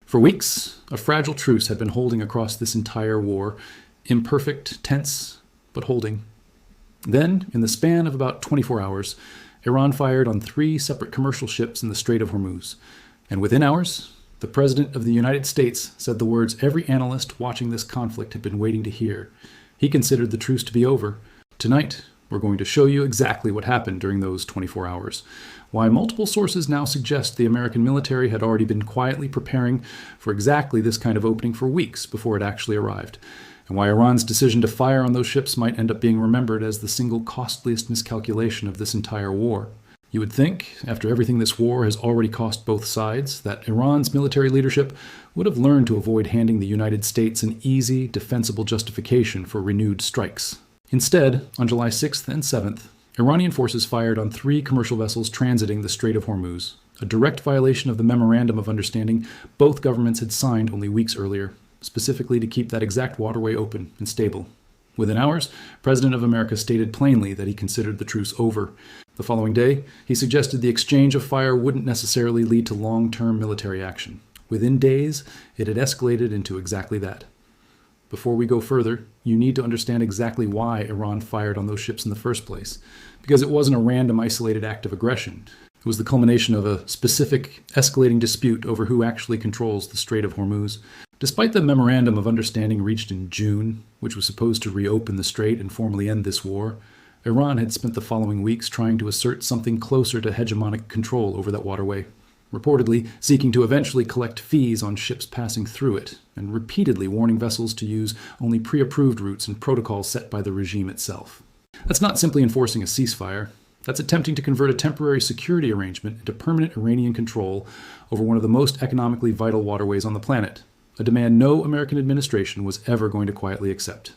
For weeks, a fragile truce had been holding across this entire war, imperfect, tense, but holding. Then, in the span of about 24 hours, Iran fired on 3 separate commercial ships in the Strait of Hormuz. And within hours, the President of the United States said the words every analyst watching this conflict had been waiting to hear. He considered the truce to be over. Tonight, we're going to show you exactly what happened during those 24 hours, why multiple sources now suggest the American military had already been quietly preparing for exactly this kind of opening for weeks before it actually arrived, and why Iran's decision to fire on those ships might end up being remembered as the single costliest miscalculation of this entire war. You would think, after everything this war has already cost both sides, that Iran's military leadership would have learned to avoid handing the United States an easy, defensible justification for renewed strikes. Instead, on July 6th and 7th, Iranian forces fired on 3 commercial vessels transiting the Strait of Hormuz, a direct violation of the Memorandum of Understanding both governments had signed only weeks earlier, specifically to keep that exact waterway open and stable. Within hours, President of America stated plainly that he considered the truce over. The following day, he suggested the exchange of fire wouldn't necessarily lead to long-term military action. Within days, it had escalated into exactly that. Before we go further, you need to understand exactly why Iran fired on those ships in the first place, because it wasn't a random isolated act of aggression. It was the culmination of a specific, escalating dispute over who actually controls the Strait of Hormuz. Despite the Memorandum of Understanding reached in June, which was supposed to reopen the strait and formally end this war, Iran had spent the following weeks trying to assert something closer to hegemonic control over that waterway, reportedly seeking to eventually collect fees on ships passing through it, and repeatedly warning vessels to use only pre-approved routes and protocols set by the regime itself. That's not simply enforcing a ceasefire. That's attempting to convert a temporary security arrangement into permanent Iranian control over one of the most economically vital waterways on the planet, a demand no American administration was ever going to quietly accept.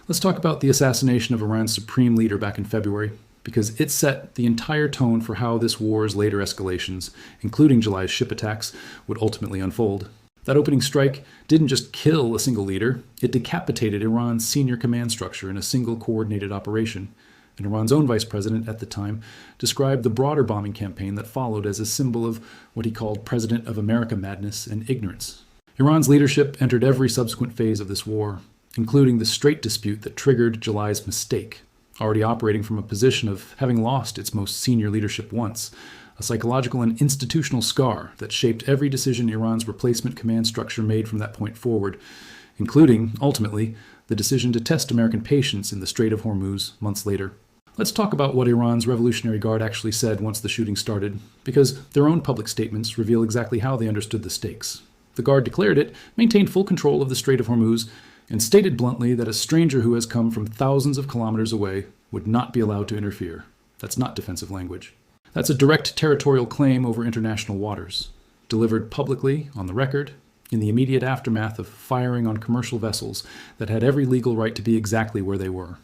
Let's talk about the assassination of Iran's supreme leader back in February, because it set the entire tone for how this war's later escalations, including July's ship attacks, would ultimately unfold. That opening strike didn't just kill a single leader, it decapitated Iran's senior command structure in a single coordinated operation. And Iran's own vice president at the time described the broader bombing campaign that followed as a symbol of what he called President of America madness and ignorance. Iran's leadership entered every subsequent phase of this war, including the Strait dispute that triggered July's mistake, already operating from a position of having lost its most senior leadership once, a psychological and institutional scar that shaped every decision Iran's replacement command structure made from that point forward, including, ultimately, the decision to test American patience in the Strait of Hormuz months later. Let's talk about what Iran's Revolutionary Guard actually said once the shooting started, because their own public statements reveal exactly how they understood the stakes. The Guard declared it maintained full control of the Strait of Hormuz and stated bluntly that a stranger who has come from thousands of kilometers away would not be allowed to interfere. That's not defensive language. That's a direct territorial claim over international waters, delivered publicly, on the record, in the immediate aftermath of firing on commercial vessels that had every legal right to be exactly where they were.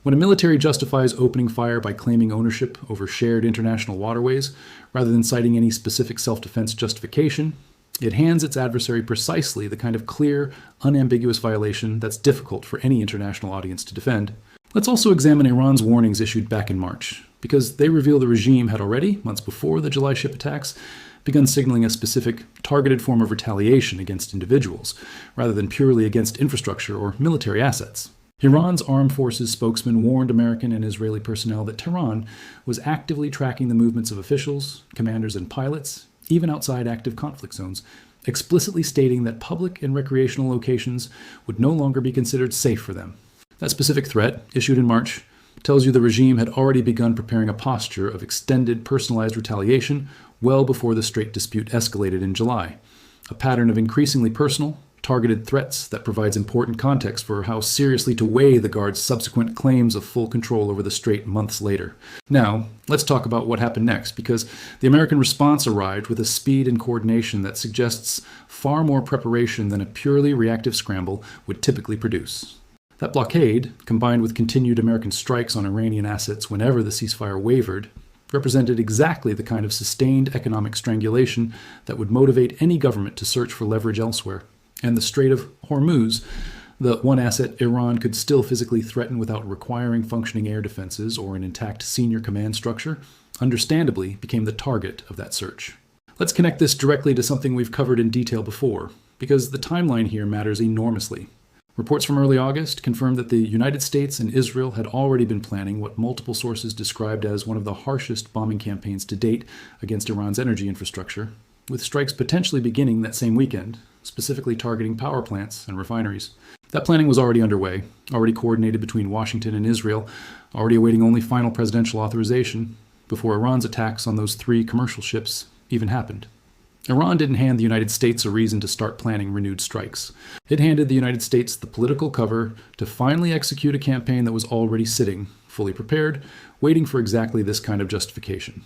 When a military justifies opening fire by claiming ownership over shared international waterways, rather than citing any specific self-defense justification, it hands its adversary precisely the kind of clear, unambiguous violation that's difficult for any international audience to defend. Let's also examine Iran's warnings issued back in March, because they reveal the regime had already, months before the July ship attacks, begun signaling a specific, targeted form of retaliation against individuals, rather than purely against infrastructure or military assets. Iran's armed forces spokesman warned American and Israeli personnel that Tehran was actively tracking the movements of officials, commanders, and pilots, even outside active conflict zones, explicitly stating that public and recreational locations would no longer be considered safe for them. That specific threat, issued in March, tells you the regime had already begun preparing a posture of extended personalized retaliation well before the Strait dispute escalated in July, a pattern of increasingly personal, targeted threats that provides important context for how seriously to weigh the Guard's subsequent claims of full control over the Strait months later. Now, let's talk about what happened next, because the American response arrived with a speed and coordination that suggests far more preparation than a purely reactive scramble would typically produce. That blockade, combined with continued American strikes on Iranian assets whenever the ceasefire wavered, represented exactly the kind of sustained economic strangulation that would motivate any government to search for leverage elsewhere. And the Strait of Hormuz, the one asset Iran could still physically threaten without requiring functioning air defenses or an intact senior command structure, understandably became the target of that search. Let's connect this directly to something we've covered in detail before, because the timeline here matters enormously. Reports from early August confirmed that the United States and Israel had already been planning what multiple sources described as one of the harshest bombing campaigns to date against Iran's energy infrastructure, with strikes potentially beginning that same weekend, specifically targeting power plants and refineries. That planning was already underway, already coordinated between Washington and Israel, already awaiting only final presidential authorization before Iran's attacks on those 3 commercial ships even happened. Iran didn't hand the United States a reason to start planning renewed strikes. It handed the United States the political cover to finally execute a campaign that was already sitting, fully prepared, waiting for exactly this kind of justification.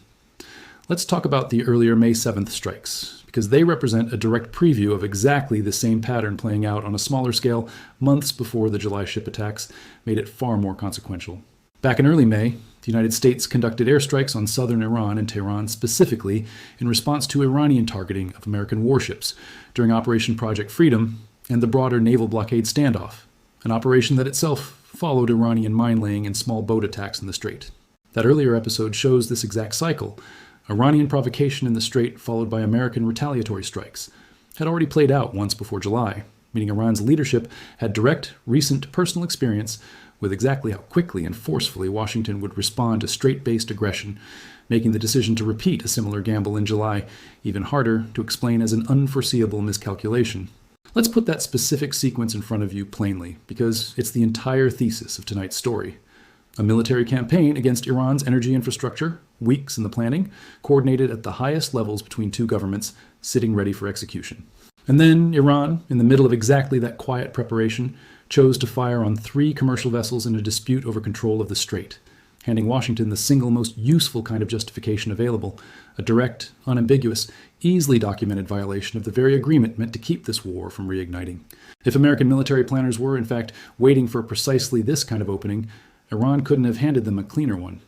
Let's talk about the earlier May 7th strikes, because they represent a direct preview of exactly the same pattern playing out on a smaller scale months before the July ship attacks made it far more consequential. Back in early May, the United States conducted airstrikes on southern Iran and Tehran specifically in response to Iranian targeting of American warships during Operation Project Freedom and the broader naval blockade standoff, an operation that itself followed Iranian mine-laying and small boat attacks in the Strait. That earlier episode shows this exact cycle. Iranian provocation in the Strait followed by American retaliatory strikes had already played out once before July, meaning Iran's leadership had direct, recent personal experience with exactly how quickly and forcefully Washington would respond to Strait-based aggression, making the decision to repeat a similar gamble in July even harder to explain as an unforeseeable miscalculation. Let's put that specific sequence in front of you plainly, because it's the entire thesis of tonight's story. A military campaign against Iran's energy infrastructure, weeks in the planning, coordinated at the highest levels between 2 governments, sitting ready for execution. And then Iran, in the middle of exactly that quiet preparation, chose to fire on 3 commercial vessels in a dispute over control of the Strait, handing Washington the single most useful kind of justification available, a direct, unambiguous, easily documented violation of the very agreement meant to keep this war from reigniting. If American military planners were, in fact, waiting for precisely this kind of opening, Iran couldn't have handed them a cleaner one.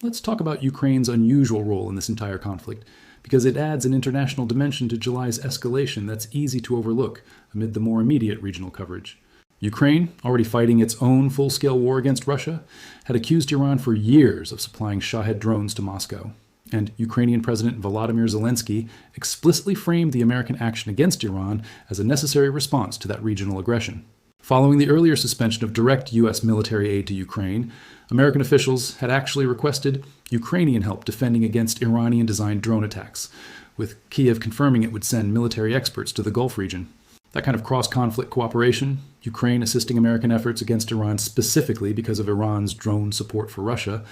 Let's talk about Ukraine's unusual role in this entire conflict, because it adds an international dimension to July's escalation that's easy to overlook amid the more immediate regional coverage. Ukraine, already fighting its own full-scale war against Russia, had accused Iran for years of supplying Shahed drones to Moscow, and Ukrainian President Volodymyr Zelensky explicitly framed the American action against Iran as a necessary response to that regional aggression. Following the earlier suspension of direct U.S. military aid to Ukraine, American officials had actually requested Ukrainian help defending against Iranian-designed drone attacks, with Kiev confirming it would send military experts to the Gulf region. That kind of cross-conflict cooperation, Ukraine assisting American efforts against Iran specifically because of Iran's drone support for Russia,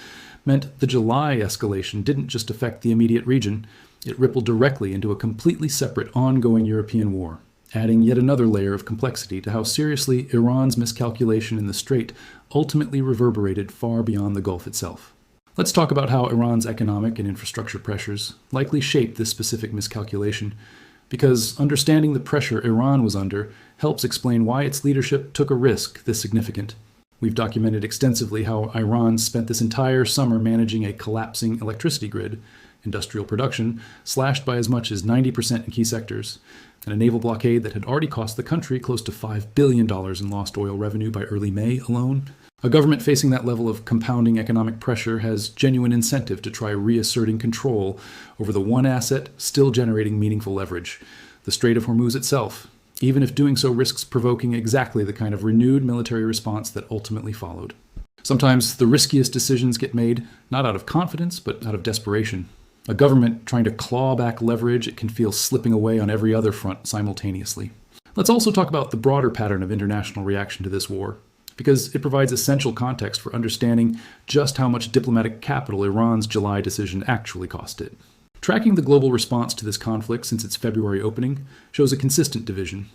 meant the July escalation didn't just affect the immediate region, it rippled directly into a completely separate ongoing European war, adding yet another layer of complexity to how seriously Iran's miscalculation in the Strait ultimately reverberated far beyond the Gulf itself. Let's talk about how Iran's economic and infrastructure pressures likely shaped this specific miscalculation, because understanding the pressure Iran was under helps explain why its leadership took a risk this significant. We've documented extensively how Iran spent this entire summer managing a collapsing electricity grid, industrial production slashed by as much as 90% in key sectors, and a naval blockade that had already cost the country close to $5 billion in lost oil revenue by early May alone. A government facing that level of compounding economic pressure has genuine incentive to try reasserting control over the one asset still generating meaningful leverage, the Strait of Hormuz itself, even if doing so risks provoking exactly the kind of renewed military response that ultimately followed. Sometimes the riskiest decisions get made not out of confidence, but out of desperation. A government trying to claw back leverage it can feel slipping away on every other front simultaneously. Let's also talk about the broader pattern of international reaction to this war, because it provides essential context for understanding just how much diplomatic capital Iran's July decision actually cost it. Tracking the global response to this conflict since its February opening shows a consistent division.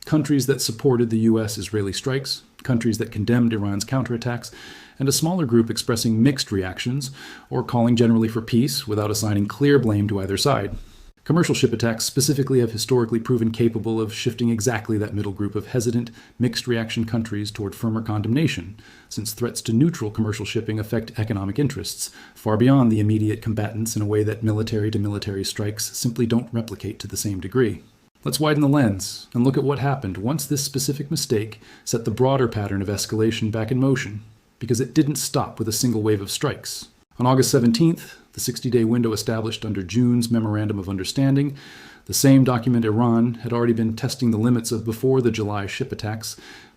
Countries that supported the U.S.-Israeli strikes, countries that condemned Iran's counterattacks, and a smaller group expressing mixed reactions or calling generally for peace without assigning clear blame to either side. Commercial ship attacks specifically have historically proven capable of shifting exactly that middle group of hesitant, mixed-reaction countries toward firmer condemnation, since threats to neutral commercial shipping affect economic interests, far beyond the immediate combatants in a way that military-to-military strikes simply don't replicate to the same degree. Let's widen the lens and look at what happened once this specific mistake set the broader pattern of escalation back in motion, because it didn't stop with a single wave of strikes. On August 17th, the 60-day window established under June's Memorandum of Understanding, The same document Iran had already been testing the limits of before the July ship attacks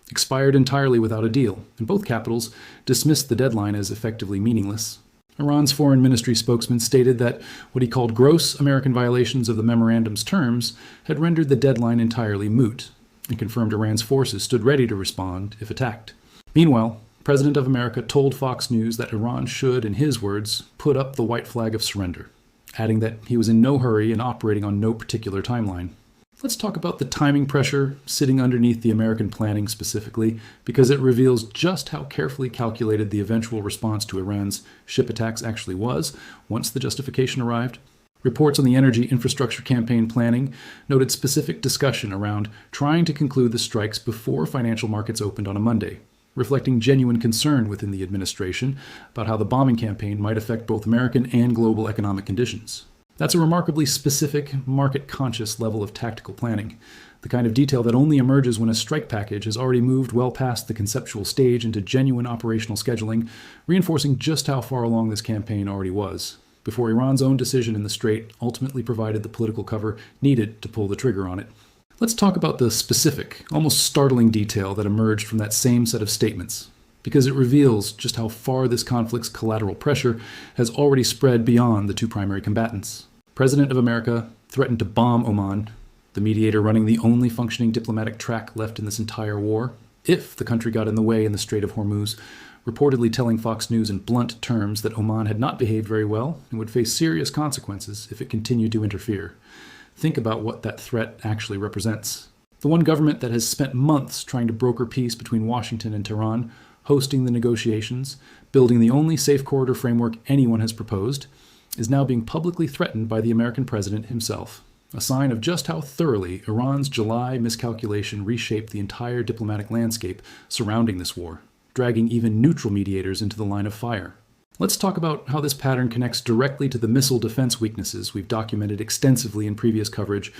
expired entirely without a deal, and both capitals dismissed the deadline as effectively meaningless. Iran's foreign ministry spokesman stated that what he called gross American violations of the memorandum's terms had rendered the deadline entirely moot, and confirmed Iran's forces stood ready to respond if attacked. Meanwhile, the President of America told Fox News that Iran should, in his words, put up the white flag of surrender, adding that he was in no hurry and operating on no particular timeline. Let's talk about the timing pressure sitting underneath the American planning specifically, because it reveals just how carefully calculated the eventual response to Iran's ship attacks actually was once the justification arrived. Reports on the energy infrastructure campaign planning noted specific discussion around trying to conclude the strikes before financial markets opened on a Monday, reflecting genuine concern within the administration about how the bombing campaign might affect both American and global economic conditions. That's a remarkably specific, market-conscious level of tactical planning, the kind of detail that only emerges when a strike package has already moved well past the conceptual stage into genuine operational scheduling, reinforcing just how far along this campaign already was, before Iran's own decision in the Strait ultimately provided the political cover needed to pull the trigger on it. Let's talk about the specific, almost startling detail that emerged from that same set of statements, because it reveals just how far this conflict's collateral pressure has already spread beyond the two primary combatants. President of America threatened to bomb Oman, the mediator running the only functioning diplomatic track left in this entire war, if the country got in the way in the Strait of Hormuz, reportedly telling Fox News in blunt terms that Oman had not behaved very well and would face serious consequences if it continued to interfere. Think about what that threat actually represents. The one government that has spent months trying to broker peace between Washington and Tehran, hosting the negotiations, building the only safe corridor framework anyone has proposed, is now being publicly threatened by the American president himself, a sign of just how thoroughly Iran's July miscalculation reshaped the entire diplomatic landscape surrounding this war, dragging even neutral mediators into the line of fire. Let's talk about how this pattern connects directly to the missile defense weaknesses we've documented extensively in previous coverage,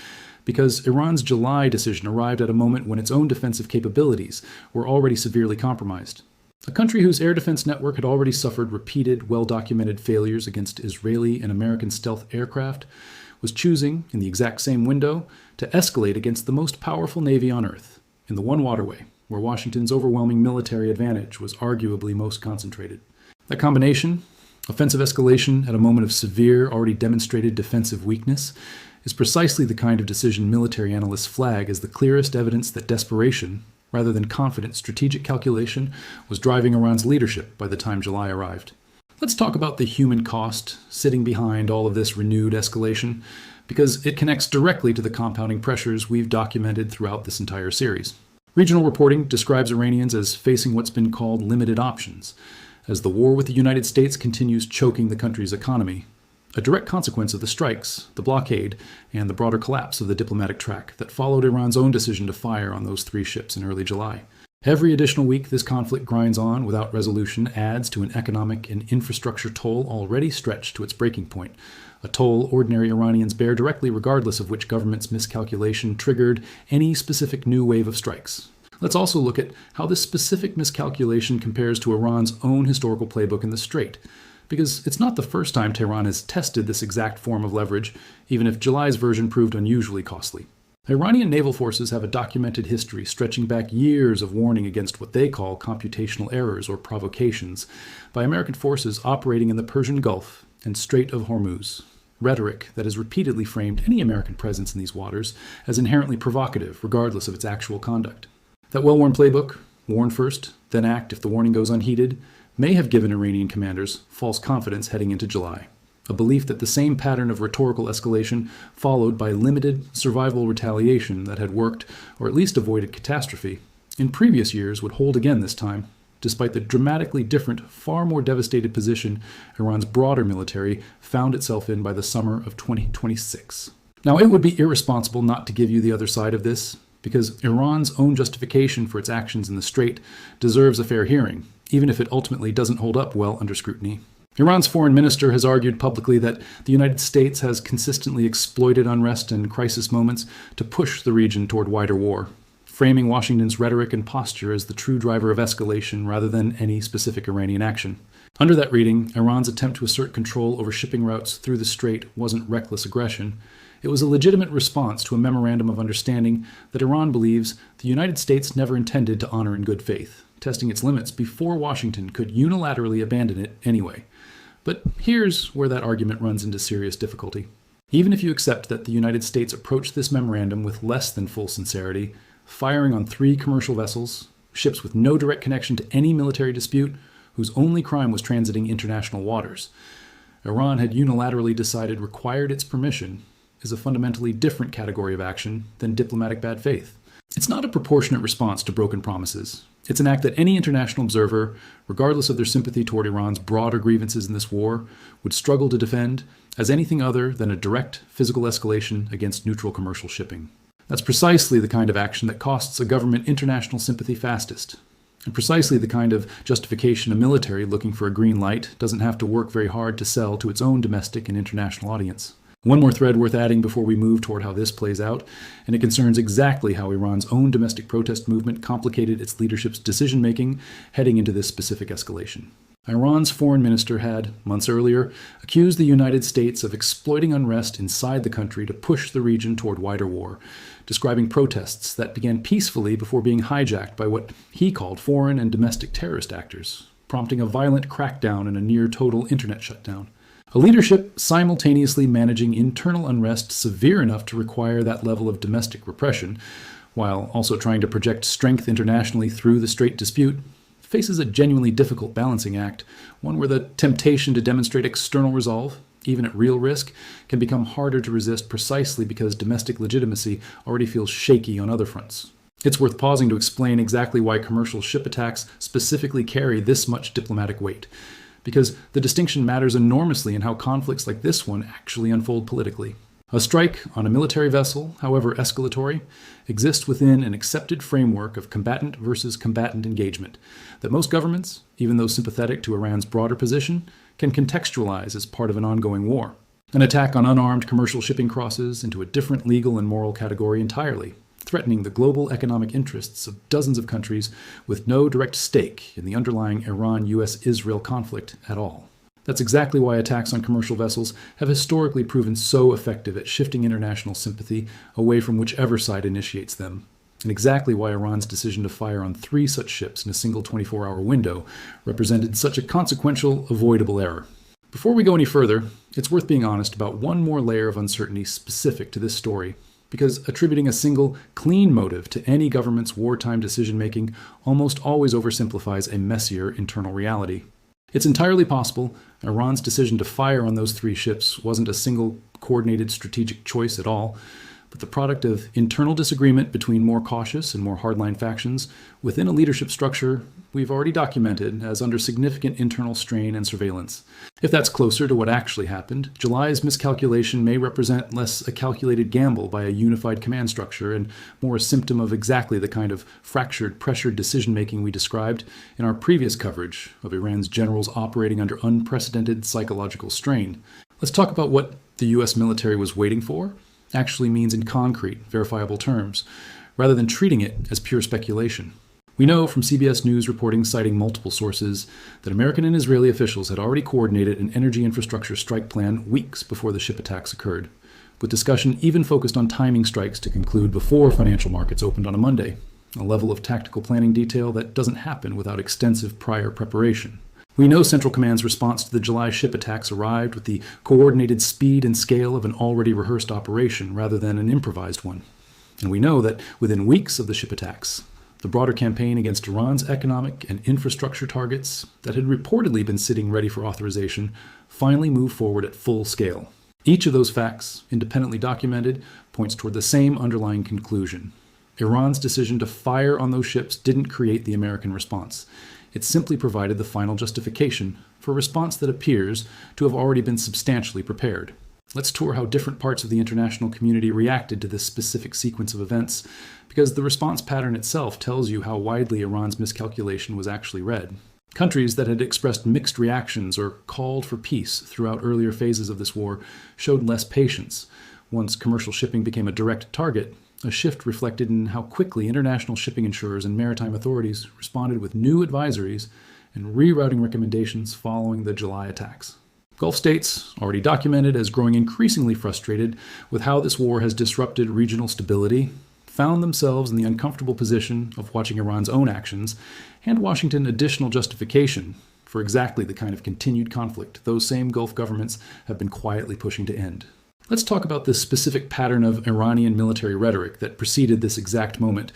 because Iran's July decision arrived at a moment when its own defensive capabilities were already severely compromised. A country whose air defense network had already suffered repeated, well-documented failures against Israeli and American stealth aircraft was choosing, in the exact same window, to escalate against the most powerful navy on Earth, in the one waterway, where Washington's overwhelming military advantage was arguably most concentrated. That combination, offensive escalation at a moment of severe, already demonstrated defensive weakness, is precisely the kind of decision military analysts flag as the clearest evidence that desperation, rather than confident strategic calculation, was driving Iran's leadership by the time July arrived. Let's talk about the human cost sitting behind all of this renewed escalation, because it connects directly to the compounding pressures we've documented throughout this entire series. Regional reporting describes Iranians as facing what's been called limited options, as the war with the United States continues choking the country's economy, a direct consequence of the strikes, the blockade, and the broader collapse of the diplomatic track that followed Iran's own decision to fire on those 3 ships in early July. Every additional week this conflict grinds on without resolution adds to an economic and infrastructure toll already stretched to its breaking point, a toll ordinary Iranians bear directly regardless of which government's miscalculation triggered any specific new wave of strikes. Let's also look at how this specific miscalculation compares to Iran's own historical playbook in the Strait, because it's not the first time Tehran has tested this exact form of leverage, even if July's version proved unusually costly. Iranian naval forces have a documented history stretching back years of warning against what they call computational errors or provocations by American forces operating in the Persian Gulf and Strait of Hormuz, rhetoric that has repeatedly framed any American presence in these waters as inherently provocative regardless of its actual conduct. That well-worn playbook, warn first, then act if the warning goes unheeded, may have given Iranian commanders false confidence heading into July, a belief that the same pattern of rhetorical escalation followed by limited survival retaliation that had worked, or at least avoided catastrophe, in previous years would hold again this time, despite the dramatically different, far more devastated position Iran's broader military found itself in by the summer of 2026. Now, it would be irresponsible not to give you the other side of this, because Iran's own justification for its actions in the Strait deserves a fair hearing, even if it ultimately doesn't hold up well under scrutiny. Iran's foreign minister has argued publicly that the United States has consistently exploited unrest and crisis moments to push the region toward wider war, framing Washington's rhetoric and posture as the true driver of escalation rather than any specific Iranian action. Under that reading, Iran's attempt to assert control over shipping routes through the Strait wasn't reckless aggression. It was a legitimate response to a memorandum of understanding that Iran believes the United States never intended to honor in good faith, testing its limits before Washington could unilaterally abandon it anyway. But here's where that argument runs into serious difficulty. Even if you accept that the United States approached this memorandum with less than full sincerity, firing on 3 commercial vessels, ships with no direct connection to any military dispute, whose only crime was transiting international waters, Iran had unilaterally decided required its permission is a fundamentally different category of action than diplomatic bad faith. It's not a proportionate response to broken promises. It's an act that any international observer, regardless of their sympathy toward Iran's broader grievances in this war, would struggle to defend as anything other than a direct physical escalation against neutral commercial shipping. That's precisely the kind of action that costs a government international sympathy fastest, and precisely the kind of justification a military looking for a green light doesn't have to work very hard to sell to its own domestic and international audience. One more thread worth adding before we move toward how this plays out, and it concerns exactly how Iran's own domestic protest movement complicated its leadership's decision-making heading into this specific escalation. Iran's foreign minister had, months earlier, accused the United States of exploiting unrest inside the country to push the region toward wider war, describing protests that began peacefully before being hijacked by what he called foreign and domestic terrorist actors, prompting a violent crackdown and a near-total internet shutdown. A leadership simultaneously managing internal unrest severe enough to require that level of domestic repression, while also trying to project strength internationally through the Strait dispute, faces a genuinely difficult balancing act, one where the temptation to demonstrate external resolve, even at real risk, can become harder to resist precisely because domestic legitimacy already feels shaky on other fronts. It's worth pausing to explain exactly why commercial ship attacks specifically carry this much diplomatic weight, because the distinction matters enormously in how conflicts like this one actually unfold politically. A strike on a military vessel, however escalatory, exists within an accepted framework of combatant versus combatant engagement that most governments, even those sympathetic to Iran's broader position, can contextualize as part of an ongoing war. An attack on unarmed commercial shipping crosses into a different legal and moral category entirely, threatening the global economic interests of dozens of countries with no direct stake in the underlying Iran-US-Israel conflict at all. That's exactly why attacks on commercial vessels have historically proven so effective at shifting international sympathy away from whichever side initiates them, and exactly why Iran's decision to fire on 3 such ships in a single 24-hour window represented such a consequential, avoidable error. Before we go any further, it's worth being honest about one more layer of uncertainty specific to this story, because attributing a single, clean motive to any government's wartime decision-making almost always oversimplifies a messier internal reality. It's entirely possible Iran's decision to fire on those 3 ships wasn't a single, coordinated strategic choice at all, but the product of internal disagreement between more cautious and more hardline factions within a leadership structure we've already documented as under significant internal strain and surveillance. If that's closer to what actually happened, July's miscalculation may represent less a calculated gamble by a unified command structure and more a symptom of exactly the kind of fractured, pressured decision-making we described in our previous coverage of Iran's generals operating under unprecedented psychological strain. Let's talk about what the US military was waiting for actually means in concrete, verifiable terms, rather than treating it as pure speculation. We know from CBS News reporting citing multiple sources that American and Israeli officials had already coordinated an energy infrastructure strike plan weeks before the ship attacks occurred, with discussion even focused on timing strikes to conclude before financial markets opened on a Monday, a level of tactical planning detail that doesn't happen without extensive prior preparation. We know Central Command's response to the July ship attacks arrived with the coordinated speed and scale of an already rehearsed operation rather than an improvised one. And we know that within weeks of the ship attacks, the broader campaign against Iran's economic and infrastructure targets that had reportedly been sitting ready for authorization finally moved forward at full scale. Each of those facts, independently documented, points toward the same underlying conclusion. Iran's decision to fire on those ships didn't create the American response. It simply provided the final justification for a response that appears to have already been substantially prepared. Let's tour how different parts of the international community reacted to this specific sequence of events, because the response pattern itself tells you how widely Iran's miscalculation was actually read. Countries that had expressed mixed reactions or called for peace throughout earlier phases of this war showed less patience. Once commercial shipping became a direct target, a shift reflected in how quickly international shipping insurers and maritime authorities responded with new advisories and rerouting recommendations following the July attacks. Gulf states, already documented as growing increasingly frustrated with how this war has disrupted regional stability, found themselves in the uncomfortable position of watching Iran's own actions hand Washington additional justification for exactly the kind of continued conflict those same Gulf governments have been quietly pushing to end. Let's talk about this specific pattern of Iranian military rhetoric that preceded this exact moment,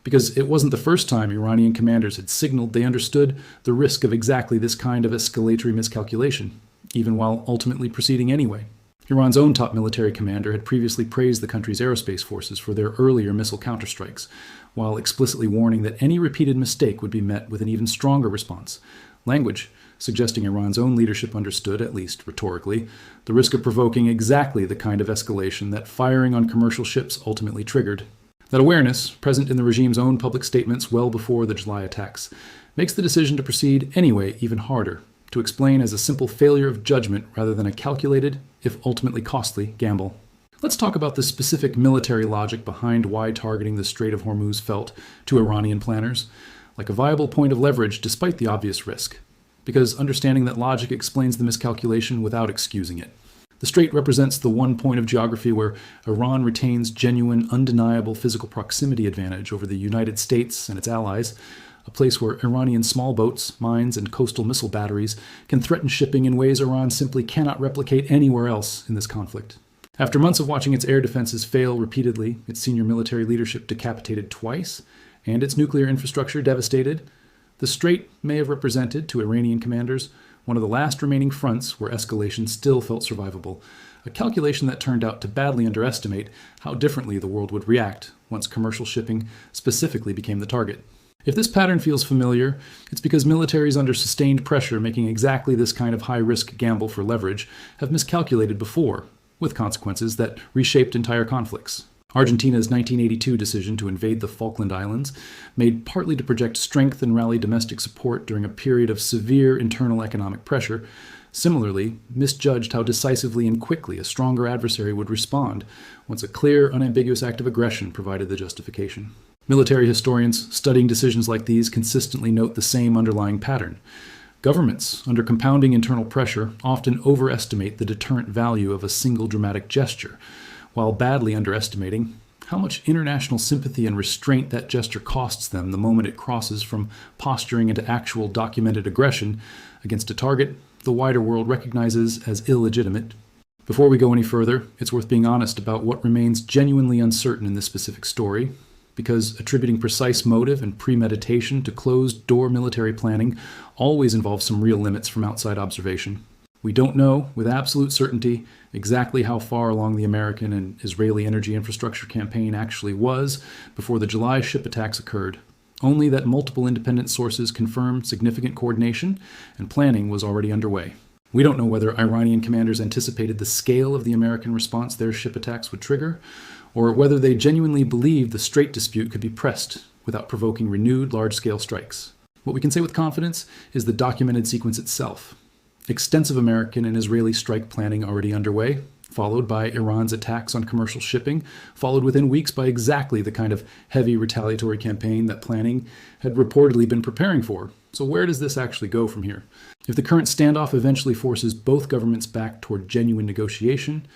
because it wasn't the first time Iranian commanders had signaled they understood the risk of exactly this kind of escalatory miscalculation, even while ultimately proceeding anyway. Iran's own top military commander had previously praised the country's aerospace forces for their earlier missile counterstrikes, while explicitly warning that any repeated mistake would be met with an even stronger response. Language suggesting Iran's own leadership understood, at least rhetorically, the risk of provoking exactly the kind of escalation that firing on commercial ships ultimately triggered. That awareness, present in the regime's own public statements well before the July attacks, makes the decision to proceed anyway even harder, to explain as a simple failure of judgment rather than a calculated, if ultimately costly, gamble. Let's talk about the specific military logic behind why targeting the Strait of Hormuz felt, to Iranian planners, like a viable point of leverage despite the obvious risk, because understanding that logic explains the miscalculation without excusing it. The strait represents the one point of geography where Iran retains genuine, undeniable physical proximity advantage over the United States and its allies, a place where Iranian small boats, mines, and coastal missile batteries can threaten shipping in ways Iran simply cannot replicate anywhere else in this conflict. After months of watching its air defenses fail repeatedly, its senior military leadership decapitated twice, and its nuclear infrastructure devastated, the strait may have represented, to Iranian commanders, one of the last remaining fronts where escalation still felt survivable, a calculation that turned out to badly underestimate how differently the world would react once commercial shipping specifically became the target. If this pattern feels familiar, it's because militaries under sustained pressure making exactly this kind of high-risk gamble for leverage have miscalculated before, with consequences that reshaped entire conflicts. Argentina's 1982 decision to invade the Falkland Islands, made partly to project strength and rally domestic support during a period of severe internal economic pressure, similarly misjudged how decisively and quickly a stronger adversary would respond once a clear, unambiguous act of aggression provided the justification. Military historians studying decisions like these consistently note the same underlying pattern. Governments, under compounding internal pressure, often overestimate the deterrent value of a single dramatic gesture, while badly underestimating how much international sympathy and restraint that gesture costs them the moment it crosses from posturing into actual documented aggression against a target the wider world recognizes as illegitimate. Before we go any further, it's worth being honest about what remains genuinely uncertain in this specific story, because attributing precise motive and premeditation to closed-door military planning always involves some real limits from outside observation. We don't know, with absolute certainty, exactly how far along the American and Israeli energy infrastructure campaign actually was before the July ship attacks occurred, only that multiple independent sources confirmed significant coordination and planning was already underway. We don't know whether Iranian commanders anticipated the scale of the American response their ship attacks would trigger, or whether they genuinely believed the Strait dispute could be pressed without provoking renewed large-scale strikes. What we can say with confidence is the documented sequence itself. Extensive American and Israeli strike planning already underway, followed by Iran's attacks on commercial shipping, followed within weeks by exactly the kind of heavy retaliatory campaign that planning had reportedly been preparing for. So where does this actually go from here? If the current standoff eventually forces both governments back toward genuine negotiation,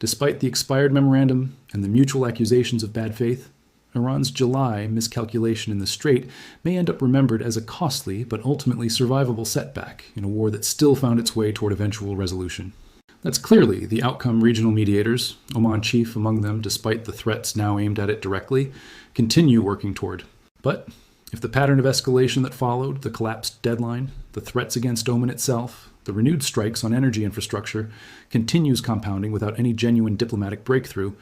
despite the expired memorandum and the mutual accusations of bad faith, Iran's July miscalculation in the Strait may end up remembered as a costly but ultimately survivable setback in a war that still found its way toward eventual resolution. That's clearly the outcome regional mediators, Oman chief among them despite the threats now aimed at it directly, continue working toward. But if the pattern of escalation that followed, the collapsed deadline, the threats against Oman itself, the renewed strikes on energy infrastructure, continues compounding without any genuine diplomatic breakthrough,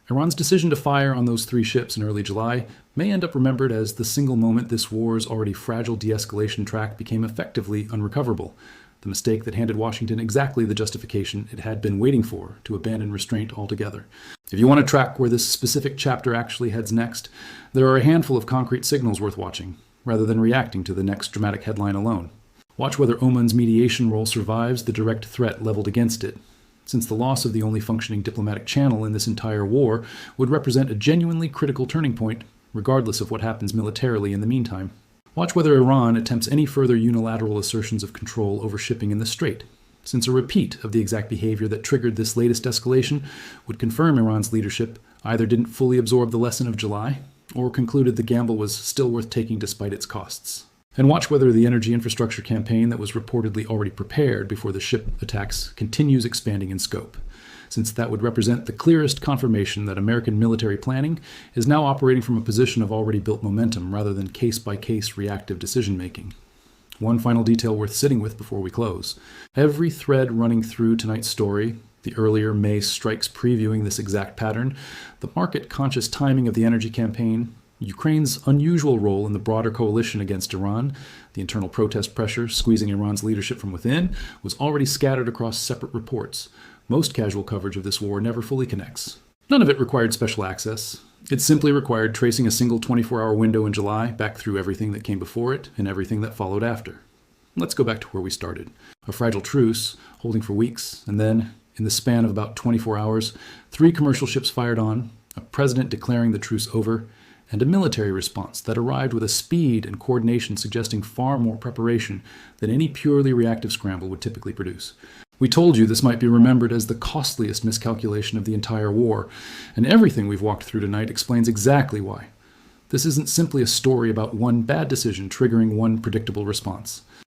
Iran's decision to fire on those 3 ships in early July may end up remembered as the single moment this war's already fragile de-escalation track became effectively unrecoverable, the mistake that handed Washington exactly the justification it had been waiting for to abandon restraint altogether. If you want to track where this specific chapter actually heads next, there are a handful of concrete signals worth watching, rather than reacting to the next dramatic headline alone. Watch whether Oman's mediation role survives the direct threat leveled against it, since the loss of the only functioning diplomatic channel in this entire war would represent a genuinely critical turning point, regardless of what happens militarily in the meantime. Watch whether Iran attempts any further unilateral assertions of control over shipping in the Strait. since a repeat of the exact behavior that triggered this latest escalation would confirm Iran's leadership either didn't fully absorb the lesson of July or concluded the gamble was still worth taking despite its costs. And watch whether the energy infrastructure campaign that was reportedly already prepared before the ship attacks continues expanding in scope, since that would represent the clearest confirmation that American military planning is now operating from a position of already built momentum rather than case-by-case reactive decision-making. One final detail worth sitting with before we close. Every thread running through tonight's story, the earlier May strikes previewing this exact pattern, the market-conscious timing of the energy campaign, Ukraine's unusual role in the broader coalition against Iran, the internal protest pressure squeezing Iran's leadership from within, was already scattered across separate reports. Most casual coverage of this war never fully connects. None of it required special access. It simply required tracing a single 24-hour window in July back through everything that came before it and everything that followed after. Let's go back to where we started. A fragile truce, holding for weeks, and then, in the span of about 24 hours, 3 commercial ships fired on, a president declaring the truce over, and a military response that arrived with a speed and coordination suggesting far more preparation than any purely reactive scramble would typically produce. We told you this might be remembered as the costliest miscalculation of the entire war, and everything we've walked through tonight explains exactly why. This isn't simply a story about one bad decision triggering one predictable response.